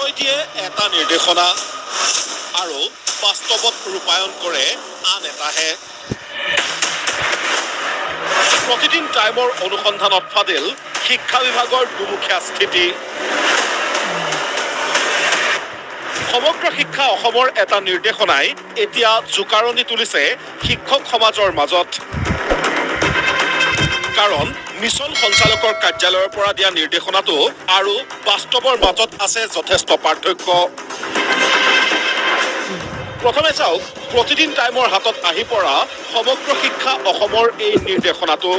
কেনেকৈ দিয়ে এটা নিৰ্দেশনা আৰু বাস্তৱত ৰূপায়ণ কৰে আন এটাহে। প্ৰতিদিন টাইমৰ অনুসন্ধানত ফাদিল শিক্ষা বিভাগৰ দুমুখীয়া স্থিতি। সমগ্ৰ শিক্ষা অসমৰ এটা নিৰ্দেশনাই এতিয়া জোকাৰণি তুলিছে শিক্ষক সমাজৰ মাজত। কাৰণ মিছন সঞ্চালকৰ কাৰ্যালয়ৰ পৰা দিয়া নিৰ্দেশনাটো আৰু বাস্তৱৰ মাজত আছে যথেষ্ট পাৰ্থক্য। প্ৰথমে চাওক প্ৰতিদিন টাইমৰ হাতত আহি পৰা সমগ্ৰ শিক্ষা অসমৰ এই নিৰ্দেশনাটো।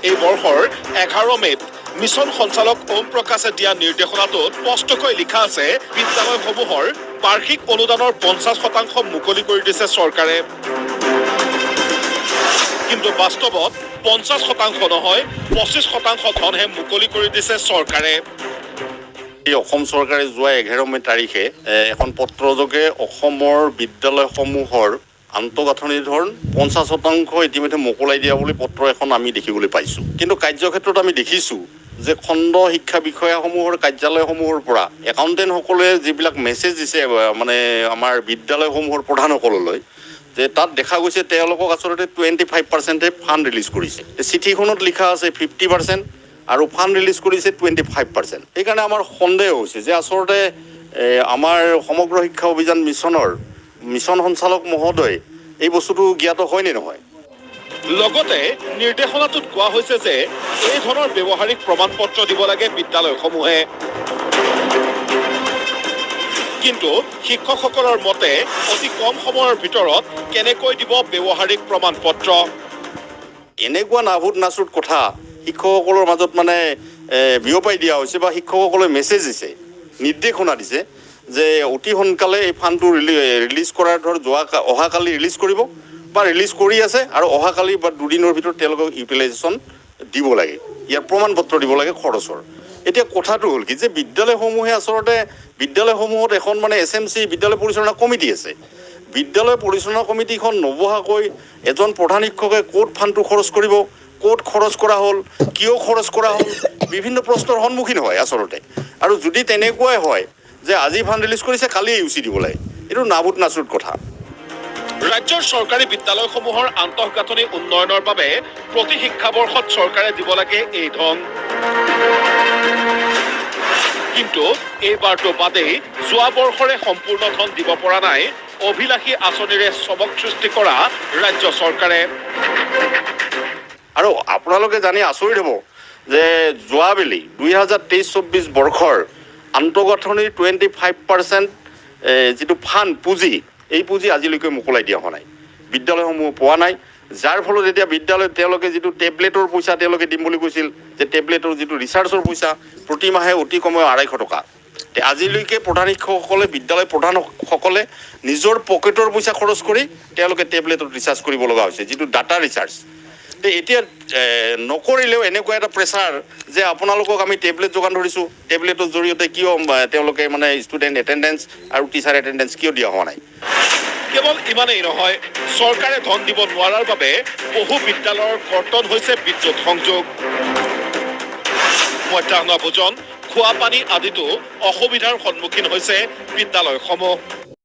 এই বৰ্ষৰ 11 মে'ত মিছন সঞ্চালক ওম প্ৰকাশে দিয়া নিৰ্দেশনাটোত স্পষ্টকৈ লিখা আছে বিদ্যালয়সমূহৰ বাৰ্ষিক অনুদানৰ 50% মুকলি কৰি দিছে চৰকাৰে। কিন্তু বাস্তৱত 50% নহয় 25% ধনহে মুকলি কৰি দিছে চৰকাৰে। অসম চৰকাৰে যোৱা 11 মে' তাৰিখে এখন পত্ৰযোগে অসমৰ বিদ্যালয়সমূহৰ আন্তঃগাঁথনি ধৰণ 50% ইতিমধ্যে মোকলাই দিয়া বুলি পত্ৰ এখন আমি দেখিবলৈ পাইছোঁ। কিন্তু কাৰ্যক্ষেত্ৰত আমি দেখিছোঁ যে খণ্ড শিক্ষা বিষয়াসমূহৰ কাৰ্যালয়সমূহৰ পৰা একাউণ্টেণ্টসকলে যিবিলাক মেছেজ দিছে মানে আমাৰ বিদ্যালয়সমূহৰ প্ৰধানসকললৈ, যে তাত দেখা গৈছে তেওঁলোকক আচলতে 25%হে ফাণ্ড ৰিলিজ কৰিছে। চিঠিখনত লিখা আছে 50% আৰু ফাণ্ড ৰিলিজ কৰিছে 25%। সেইকাৰণে আমাৰ সন্দেহ হৈছে যে আচলতে আমাৰ সমগ্ৰ শিক্ষা অভিযান মিছন সঞ্চালক মহোদয় এই বস্তুটো জ্ঞাত হয় নে নহয়। লগতে নিৰ্দেশনাটোত কোৱা হৈছে যে এই ধৰণৰ ব্যৱহাৰিক প্ৰমাণ পত্ৰ দিব লাগে বিদ্যালয়সমূহে। কিন্তু শিক্ষকসকলৰ মতে অতি কম সময়ৰ ভিতৰত কেনেকৈ দিব ব্যৱহাৰিক প্ৰমাণ পত্ৰ। এনেকুৱা নাভূত নাচুত কথা শিক্ষকসকলৰ মাজত মানে বিয়পাই দিয়া হৈছে বা শিক্ষকসকলে মেছেজ দিছে, নিৰ্দেশনা দিছে যে অতি সোনকালে এই ফাণ্ডটো ৰিলিজ কৰাৰ অহাকালি ৰিলিজ কৰিব বা ৰিলিজ কৰি আছে আৰু অহাকালি বা দুদিনৰ ভিতৰত তেওঁলোকক ইউটিলাইজেশ্যন দিব লাগে, ইয়াৰ প্ৰমাণ পত্ৰ দিব লাগে খৰচৰ। এতিয়া কথাটো হ'ল কি যে বিদ্যালয়সমূহত এখন মানে SMC বিদ্যালয় পৰিচালনা কমিটি আছে। বিদ্যালয় পৰিচালনা কমিটিখন নবহাকৈ এজন প্ৰধান শিক্ষকে ক'ত ফাণ্ডটো খৰচ কৰিব, ক'ত খৰচ কৰা হ'ল, কিয় খৰচ কৰা হ'ল, বিভিন্ন প্ৰশ্নৰ সন্মুখীন হয় আচলতে। আৰু যদি তেনেকুৱাই হয় যে আজি ফাণ্ড ৰিলিজ কৰিছে কালিয়ে ইউচি দিব লাগে, এইটো নাভূত নাচুত কথা। ৰাজ্যৰ চৰকাৰী বিদ্যালয়সমূহৰ আন্তঃগাঁথনি উন্নয়নৰ বাবে প্ৰতি শিক্ষাবৰ্ষত চৰকাৰে দিব লাগে এই ধন। কিন্তু এইবাৰটো বাদেই যোৱা বৰ্ষৰে সম্পূৰ্ণ ধন দিব পৰা নাই অভিলাষী আঁচনিৰে চমক সৃষ্টি কৰা ৰাজ্য চৰকাৰে। আৰু আপোনালোকে জানি আচৰিত হ'ব যে যোৱাবেলি 2023-24 বৰ্ষৰ আন্তঃগাঁথনিৰ 25% যিটো ফাণ্ড পুঁজি, এই পুঁজি আজিলৈকে মোকলাই দিয়া হোৱা নাই, বিদ্যালয়সমূহ পোৱা নাই। যাৰ ফলত এতিয়া বিদ্যালয়ত তেওঁলোকে যিটো টেবলেটৰ পইচা তেওঁলোকে দিম বুলি কৈছিল, যে টেবলেটৰ যিটো ৰিচাৰ্জৰ পইচা প্ৰতি মাহে অতি কমেও 250 টকা, আজিলৈকে প্ৰধান শিক্ষকসকলে বিদ্যালয় প্ৰধানসকলে নিজৰ পকেটৰ পইচা খৰচ কৰি তেওঁলোকে টেবলেটত ৰিচাৰ্জ কৰিব লগা হৈছে, যিটো ডাটা ৰিচাৰ্জ। এতিয়া নকৰিলেও এনেকুৱা এটা প্ৰেছাৰ যে আপোনালোকক আমি টেবলেট যোগান ধৰিছোঁ, টেবলেটৰ জৰিয়তে কিয় তেওঁলোকে মানে ষ্টুডেণ্ট এটেণ্ডেঞ্চ আৰু টিচাৰ এটেণ্ডেঞ্চ কিয় দিয়া হোৱা নাই। কেৱল ইমানেই নহয়, চৰকাৰে ধন দিব নোৱাৰাৰ বাবে বহু বিদ্যালয়ৰ কৰ্তন হৈছে বিদ্যুৎ সংযোগ। মধ্যাহ্ন ভোজন, খোৱা পানী আদিতো অসুবিধাৰ সন্মুখীন হৈছে বিদ্যালয়সমূহ।